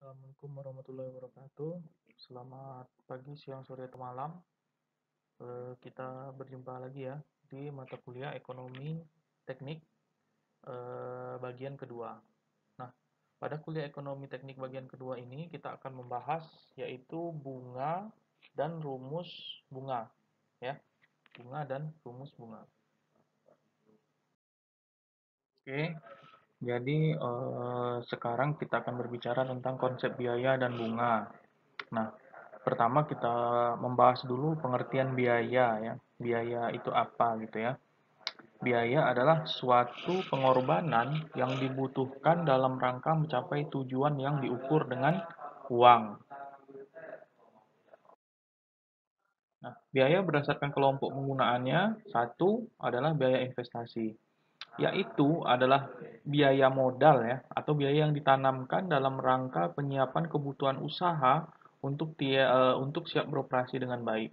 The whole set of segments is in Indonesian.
Assalamualaikum warahmatullahi wabarakatuh. Selamat pagi, siang, sore, atau malam. Kita berjumpa lagi ya di mata kuliah Ekonomi Teknik bagian kedua. Nah, pada kuliah Ekonomi Teknik bagian kedua ini kita akan membahas yaitu bunga dan rumus bunga, ya, bunga dan rumus bunga. Oke, jadi sekarang kita akan berbicara tentang konsep biaya dan bunga. Nah, pertama kita membahas dulu pengertian biaya ya. Biaya itu apa gitu ya. Biaya adalah suatu pengorbanan yang dibutuhkan dalam rangka mencapai tujuan yang diukur dengan uang. Nah, biaya berdasarkan kelompok penggunaannya, satu adalah biaya investasi, yaitu adalah biaya modal ya, atau biaya yang ditanamkan dalam rangka penyiapan kebutuhan usaha untuk siap beroperasi dengan baik.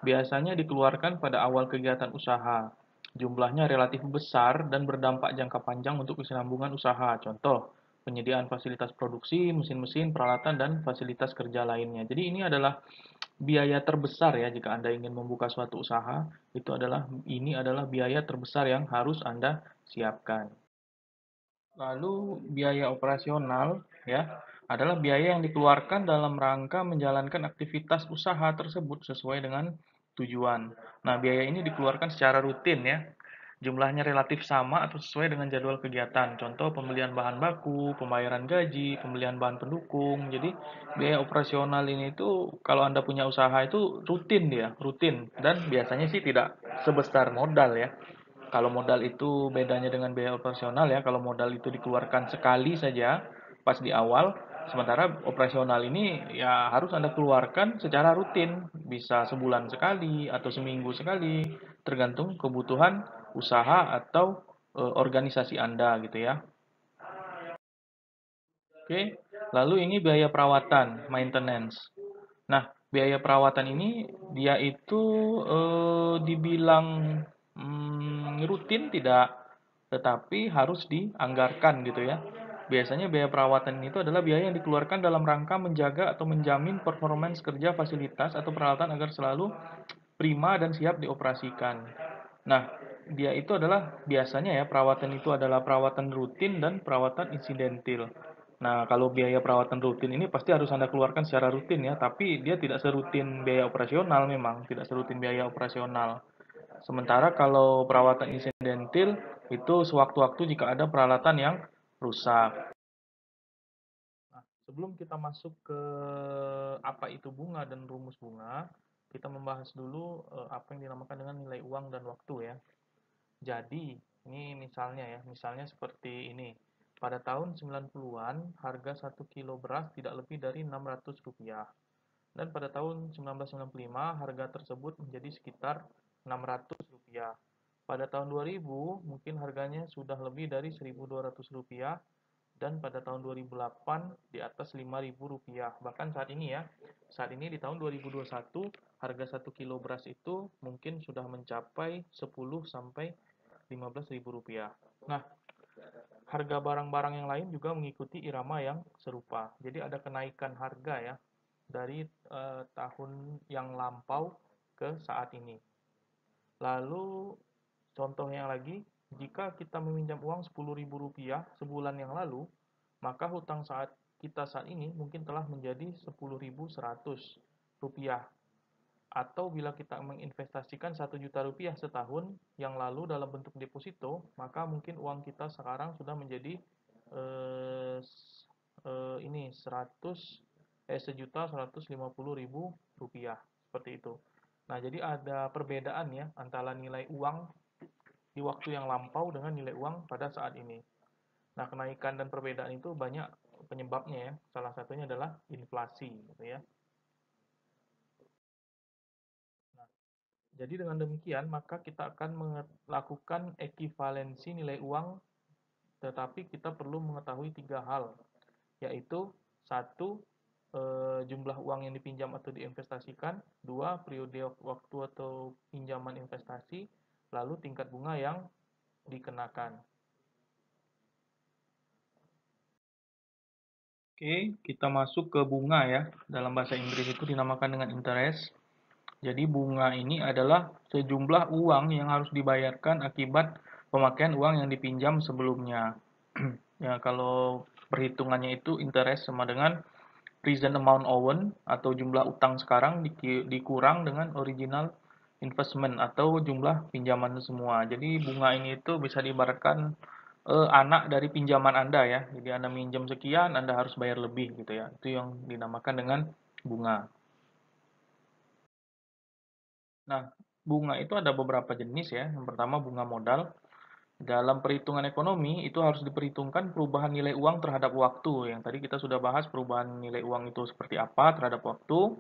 Biasanya dikeluarkan pada awal kegiatan usaha. Jumlahnya relatif besar dan berdampak jangka panjang untuk kesinambungan usaha. Contoh, penyediaan fasilitas produksi, mesin-mesin, peralatan, dan fasilitas kerja lainnya. Jadi ini adalah biaya terbesar ya jika Anda ingin membuka suatu usaha, ini adalah biaya terbesar yang harus Anda siapkan. Lalu biaya operasional ya adalah biaya yang dikeluarkan dalam rangka menjalankan aktivitas usaha tersebut sesuai dengan tujuan. Nah, biaya ini dikeluarkan secara rutin ya. Jumlahnya relatif sama atau sesuai dengan jadwal kegiatan. Contoh pembelian bahan baku, pembayaran gaji, pembelian bahan pendukung. Jadi biaya operasional ini itu kalau Anda punya usaha itu rutin dia, rutin dan biasanya sih tidak sebesar modal ya. Kalau modal itu bedanya dengan biaya operasional ya, kalau modal itu dikeluarkan sekali saja pas di awal, sementara operasional ini ya harus Anda keluarkan secara rutin, bisa sebulan sekali atau seminggu sekali, tergantung kebutuhan usaha atau organisasi Anda gitu ya. Oke, lalu ini biaya perawatan, maintenance. Nah, biaya perawatan ini dia itu dibilang rutin tidak, tetapi harus dianggarkan gitu ya. Biasanya biaya perawatan itu adalah biaya yang dikeluarkan dalam rangka menjaga atau menjamin performance kerja fasilitas atau peralatan agar selalu prima dan siap dioperasikan. Nah, dia itu adalah biasanya ya perawatan itu adalah perawatan rutin dan perawatan insidentil. Nah, kalau biaya perawatan rutin ini pasti harus Anda keluarkan secara rutin ya, tapi dia tidak serutin biaya operasional memang, tidak serutin biaya operasional. Sementara kalau perawatan insidentil itu sewaktu-waktu jika ada peralatan yang rusak. Nah, sebelum kita masuk ke apa itu bunga dan rumus bunga, kita membahas dulu apa yang dinamakan dengan nilai uang dan waktu ya. Jadi, ini misalnya seperti ini. Pada tahun 90-an, harga 1 kilo beras tidak lebih dari Rp600. Dan pada tahun 1995, harga tersebut menjadi sekitar Rp600. Pada tahun 2000, mungkin harganya sudah lebih dari Rp1.200. Dan pada tahun 2008, di atas Rp5.000. Bahkan saat ini di tahun 2021, harga 1 kilo beras itu mungkin sudah mencapai 10 sampai Rp15.000. Nah, harga barang-barang yang lain juga mengikuti irama yang serupa. Jadi ada kenaikan harga ya dari tahun yang lampau ke saat ini. Lalu contohnya lagi, jika kita meminjam uang Rp10.000 sebulan yang lalu, maka hutang saat ini mungkin telah menjadi Rp10.100. Atau bila kita menginvestasikan Rp1.000.000 setahun yang lalu dalam bentuk deposito, maka mungkin uang kita sekarang sudah menjadi eh, ini 1.150.000 rupiah seperti itu. Nah, jadi ada perbedaan ya antara nilai uang di waktu yang lampau dengan nilai uang pada saat ini. Nah, kenaikan dan perbedaan itu banyak penyebabnya ya. Salah satunya adalah inflasi gitu ya. Nah, jadi dengan demikian, maka kita akan melakukan ekivalensi nilai uang, tetapi kita perlu mengetahui tiga hal, yaitu satu, jumlah uang yang dipinjam atau diinvestasikan, dua, periode waktu atau pinjaman investasi, lalu tingkat bunga yang dikenakan. Oke, kita masuk ke bunga ya. Dalam bahasa Inggris itu dinamakan dengan interest. Jadi bunga ini adalah sejumlah uang yang harus dibayarkan akibat pemakaian uang yang dipinjam sebelumnya. Ya, kalau perhitungannya itu interest sama dengan present amount owed atau jumlah utang sekarang dikurang dengan original investment atau jumlah pinjaman semua. Jadi bunga ini itu bisa diibaratkan anak dari pinjaman Anda ya. Jadi Anda minjem sekian, Anda harus bayar lebih gitu ya. Itu yang dinamakan dengan bunga. Nah, bunga itu ada beberapa jenis ya. Yang pertama bunga modal. Dalam perhitungan ekonomi itu harus diperhitungkan perubahan nilai uang terhadap waktu. Yang tadi kita sudah bahas perubahan nilai uang itu seperti apa terhadap waktu.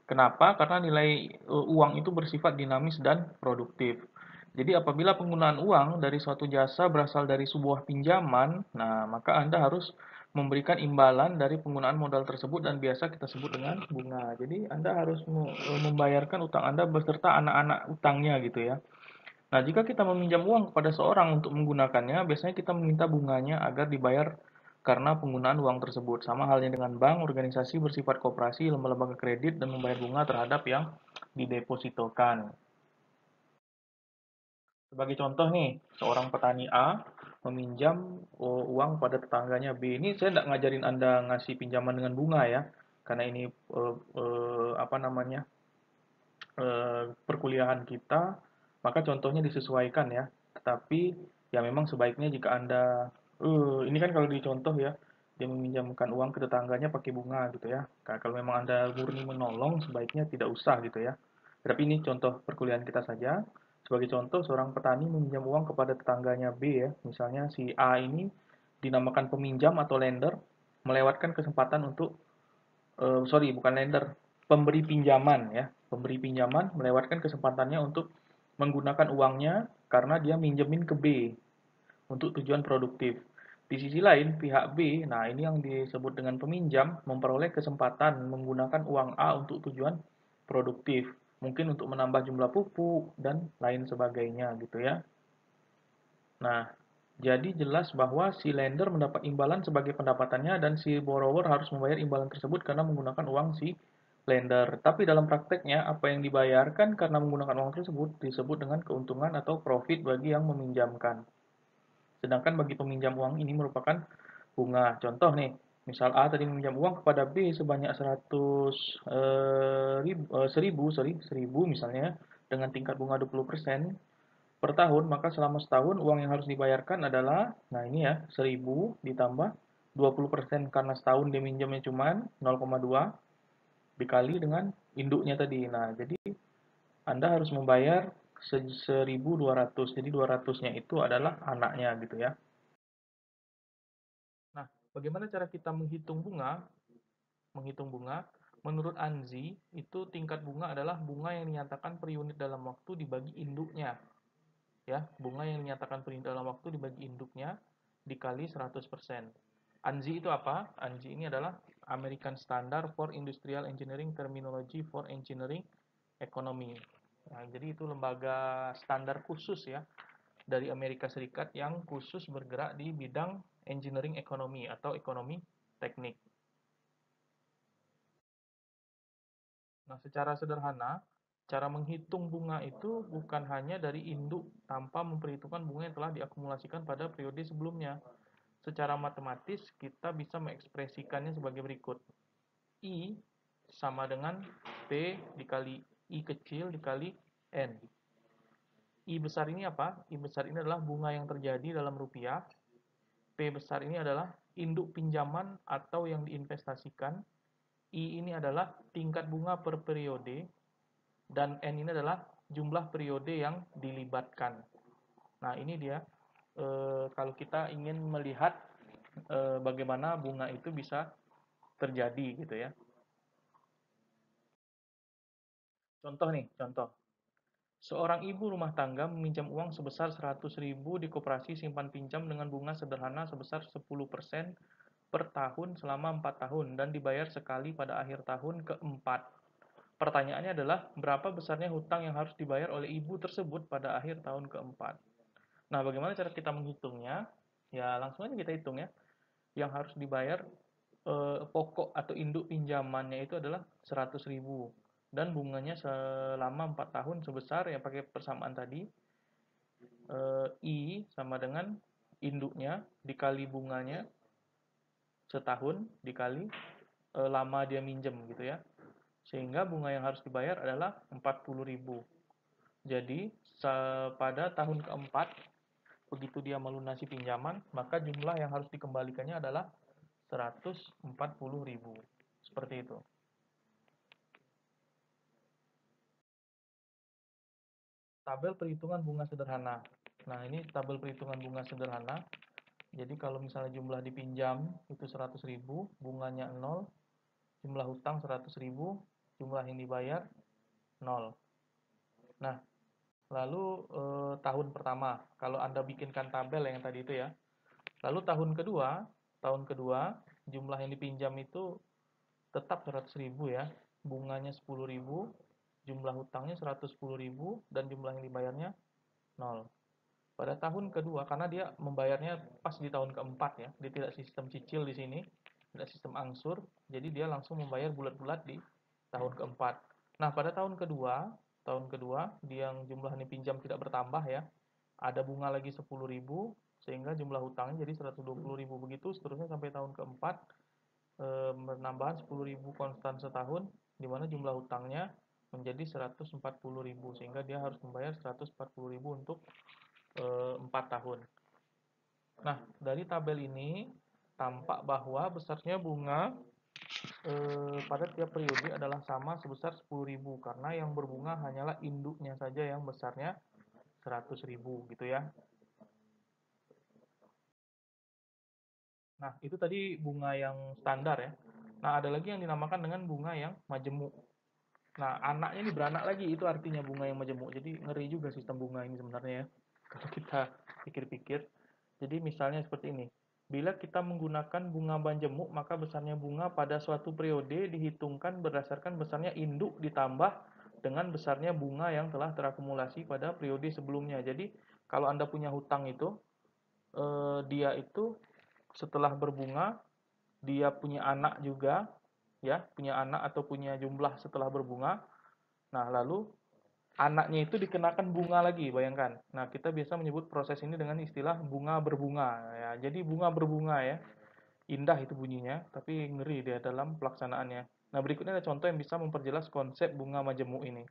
Kenapa? Karena nilai uang itu bersifat dinamis dan produktif. Jadi apabila penggunaan uang dari suatu jasa berasal dari sebuah pinjaman, nah maka Anda harus memberikan imbalan dari penggunaan modal tersebut dan biasa kita sebut dengan bunga. Jadi Anda harus membayarkan utang Anda beserta anak-anak utangnya gitu ya. Nah, jika kita meminjam uang kepada seorang untuk menggunakannya, biasanya kita meminta bunganya agar dibayar karena penggunaan uang tersebut. Sama halnya dengan bank, organisasi bersifat koperasi, lembaga kredit, dan membayar bunga terhadap yang didepositokan. Sebagai contoh nih, seorang petani A meminjam uang pada tetangganya B. Ini saya tidak ngajarin Anda ngasih pinjaman dengan bunga ya, karena ini apa namanya perkuliahan kita, maka contohnya disesuaikan ya. Tetapi ya memang sebaiknya jika Anda ini kan kalau dicontoh ya, dia meminjamkan uang ke tetangganya pakai bunga gitu ya. Kalau memang Anda murni menolong, sebaiknya tidak usah gitu ya. Tapi ini contoh perkuliahan kita saja. Sebagai contoh, seorang petani meminjam uang kepada tetangganya B ya. Misalnya si A ini dinamakan peminjam atau lender, melewatkan kesempatan untuk sorry bukan lender, pemberi pinjaman ya. Pemberi pinjaman melewatkan kesempatannya untuk menggunakan uangnya karena dia minjemin ke B untuk tujuan produktif. Di sisi lain, pihak B, nah ini yang disebut dengan peminjam, memperoleh kesempatan menggunakan uang A untuk tujuan produktif. Mungkin untuk menambah jumlah pupuk dan lain sebagainya gitu ya. Nah, jadi jelas bahwa si lender mendapat imbalan sebagai pendapatannya dan si borrower harus membayar imbalan tersebut karena menggunakan uang si lender. Tapi dalam prakteknya, apa yang dibayarkan karena menggunakan uang tersebut disebut dengan keuntungan atau profit bagi yang meminjamkan. Sedangkan bagi peminjam uang ini merupakan bunga. Contoh nih, misal A tadi meminjam uang kepada B sebanyak 1000 misalnya dengan tingkat bunga 20% per tahun, maka selama setahun uang yang harus dibayarkan adalah, nah ini ya, 1000 ditambah 20% karena setahun dia minjamnya cuma 0,2 dikali dengan induknya tadi. Nah, jadi Anda harus membayar 1200. Jadi 200-nya itu adalah anaknya gitu ya. Nah, bagaimana cara kita menghitung bunga? Menghitung bunga, menurut Anzi, itu tingkat bunga adalah bunga yang dinyatakan per unit dalam waktu dibagi induknya. Ya, bunga yang dinyatakan per unit dalam waktu dibagi induknya dikali 100%. ANSI itu apa? ANSI ini adalah American Standard for Industrial Engineering Terminology for Engineering Economy. Nah, jadi itu lembaga standar khusus ya dari Amerika Serikat yang khusus bergerak di bidang engineering ekonomi atau ekonomi teknik. Nah, secara sederhana, cara menghitung bunga itu bukan hanya dari induk tanpa memperhitungkan bunga yang telah diakumulasikan pada periode sebelumnya. Secara matematis, kita bisa mengekspresikannya sebagai berikut. I sama dengan P dikali I kecil dikali N. I besar ini apa? I besar ini adalah bunga yang terjadi dalam rupiah. P besar ini adalah induk pinjaman atau yang diinvestasikan. I ini adalah tingkat bunga per periode. Dan N ini adalah jumlah periode yang dilibatkan. Nah, ini dia kalau kita ingin melihat bagaimana bunga itu bisa terjadi gitu ya. Contoh nih, contoh. Seorang ibu rumah tangga meminjam uang sebesar 100.000 di koperasi simpan pinjam dengan bunga sederhana sebesar 10% per tahun selama 4 tahun dan dibayar sekali pada akhir tahun keempat. Pertanyaannya adalah berapa besarnya hutang yang harus dibayar oleh ibu tersebut pada akhir tahun keempat. Nah, bagaimana cara kita menghitungnya? Ya, langsung aja kita hitung ya. Yang harus dibayar pokok atau induk pinjamannya itu adalah 100.000 dan bunganya selama 4 tahun sebesar ya pakai persamaan tadi I sama dengan induknya dikali bunganya setahun dikali lama dia minjem gitu ya. Sehingga bunga yang harus dibayar adalah 40.000. Jadi pada tahun keempat begitu dia melunasi pinjaman, maka jumlah yang harus dikembalikannya adalah 140.000. Seperti itu. Tabel perhitungan bunga sederhana. Nah, ini tabel perhitungan bunga sederhana. Jadi kalau misalnya jumlah dipinjam itu 100.000, bunganya 0, jumlah hutang 100.000, jumlah yang dibayar 0. Nah, lalu tahun pertama, kalau Anda bikinkan tabel yang tadi itu ya. Lalu tahun kedua jumlah yang dipinjam itu tetap 100.000 ya, bunganya 10.000, jumlah hutangnya 110.000 dan jumlah yang dibayarnya 0. Pada tahun kedua, karena dia membayarnya pas di tahun keempat ya, dia tidak sistem cicil di sini, tidak sistem angsur, jadi dia langsung membayar bulat-bulat di tahun keempat. Nah, pada tahun kedua, dia yang jumlah yang pinjam tidak bertambah ya, ada bunga lagi 10.000, sehingga jumlah hutangnya jadi 120.000 begitu, seterusnya sampai tahun keempat, penambahan 10.000 konstan setahun, di mana jumlah hutangnya menjadi 140.000, sehingga dia harus membayar 140.000 untuk 4 tahun. Nah, dari tabel ini tampak bahwa besarnya bunga pada tiap periode adalah sama sebesar 10.000 karena yang berbunga hanyalah induknya saja yang besarnya 100.000 gitu ya. Nah, itu tadi bunga yang standar ya. Nah, ada lagi yang dinamakan dengan bunga yang majemuk. Nah, anaknya ini beranak lagi, itu artinya bunga yang majemuk. Jadi ngeri juga sistem bunga ini sebenarnya ya. Kalau kita pikir-pikir. Jadi misalnya seperti ini. Bila kita menggunakan bunga majemuk, maka besarnya bunga pada suatu periode dihitungkan berdasarkan besarnya induk ditambah dengan besarnya bunga yang telah terakumulasi pada periode sebelumnya. Jadi kalau Anda punya hutang itu, dia itu setelah berbunga, dia punya anak juga, ya, punya anak atau punya jumlah setelah berbunga. Nah, lalu anaknya itu dikenakan bunga lagi, bayangkan. Nah, kita biasa menyebut proses ini dengan istilah bunga berbunga. Ya, jadi bunga berbunga ya, indah itu bunyinya, tapi ngeri dia dalam pelaksanaannya. Nah, berikutnya ada contoh yang bisa memperjelas konsep bunga majemuk ini.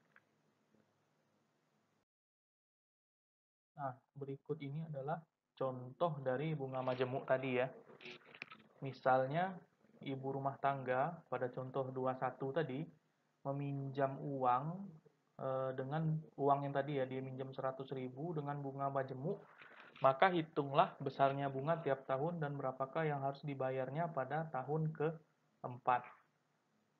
Nah, berikut ini adalah contoh dari bunga majemuk tadi ya. Misalnya, ibu rumah tangga pada contoh 21 tadi meminjam uang dengan uang yang tadi ya, dia minjam 100.000 dengan bunga majemuk, maka hitunglah besarnya bunga tiap tahun dan berapakah yang harus dibayarnya pada tahun keempat.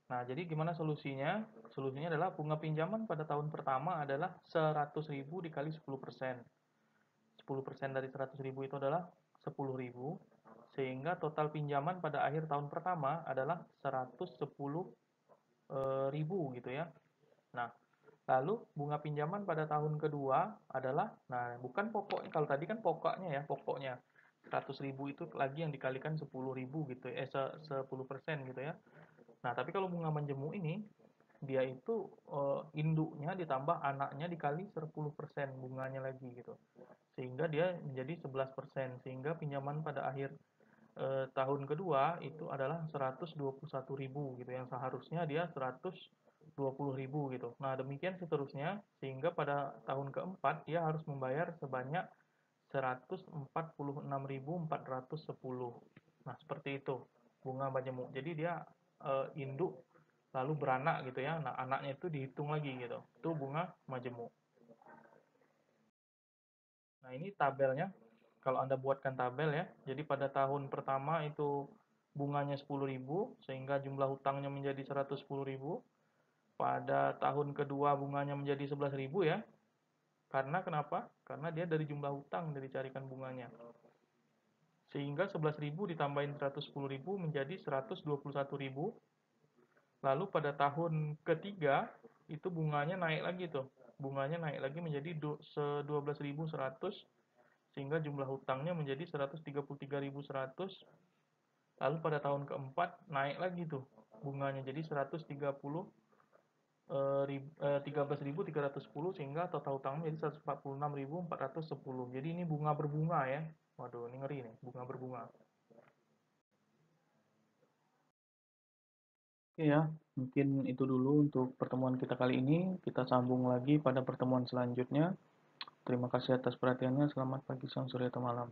Nah, jadi gimana solusinya? Solusinya adalah bunga pinjaman pada tahun pertama adalah 100.000 dikali 10%. 10% dari 100.000 itu adalah 10.000, sehingga total pinjaman pada akhir tahun pertama adalah 110.000 gitu ya. Nah, lalu bunga pinjaman pada tahun kedua adalah, nah bukan pokoknya, kalau tadi kan pokoknya ya, pokoknya 100.000 itu lagi yang dikalikan 10.000 gitu ya, 10% gitu ya. Nah, tapi kalau bunga menjemu ini, dia itu induknya ditambah anaknya dikali 10% bunganya lagi gitu. Sehingga dia menjadi 11%, sehingga pinjaman pada akhir tahun kedua itu adalah 121.000 gitu, yang seharusnya dia 120.000 gitu. Nah, demikian seterusnya, sehingga pada tahun keempat dia harus membayar sebanyak 146.410. Nah, seperti itu bunga majemuk. Jadi dia induk lalu beranak gitu ya. Nah, anaknya itu dihitung lagi gitu. Itu bunga majemuk. Nah, ini tabelnya. Kalau Anda buatkan tabel ya. Jadi pada tahun pertama itu bunganya 10.000 sehingga jumlah hutangnya menjadi 110.000. Pada tahun kedua bunganya menjadi 11.000 ya. Karena kenapa? Karena dia dari jumlah hutang dari carikan bunganya. Sehingga 11.000 ditambahin 110.000 menjadi 121.000. Lalu pada tahun ketiga itu bunganya naik lagi tuh. Bunganya naik lagi menjadi 12.100 sehingga jumlah hutangnya menjadi 133.100. Lalu pada tahun keempat naik lagi tuh bunganya jadi 130 13.310 sehingga total utangnya jadi 146.410. Jadi ini bunga berbunga ya. Waduh, ini ngeri nih, bunga berbunga. Oke ya, mungkin itu dulu untuk pertemuan kita kali ini. Kita sambung lagi pada pertemuan selanjutnya. Terima kasih atas perhatiannya. Selamat pagi, siang, sore, atau malam.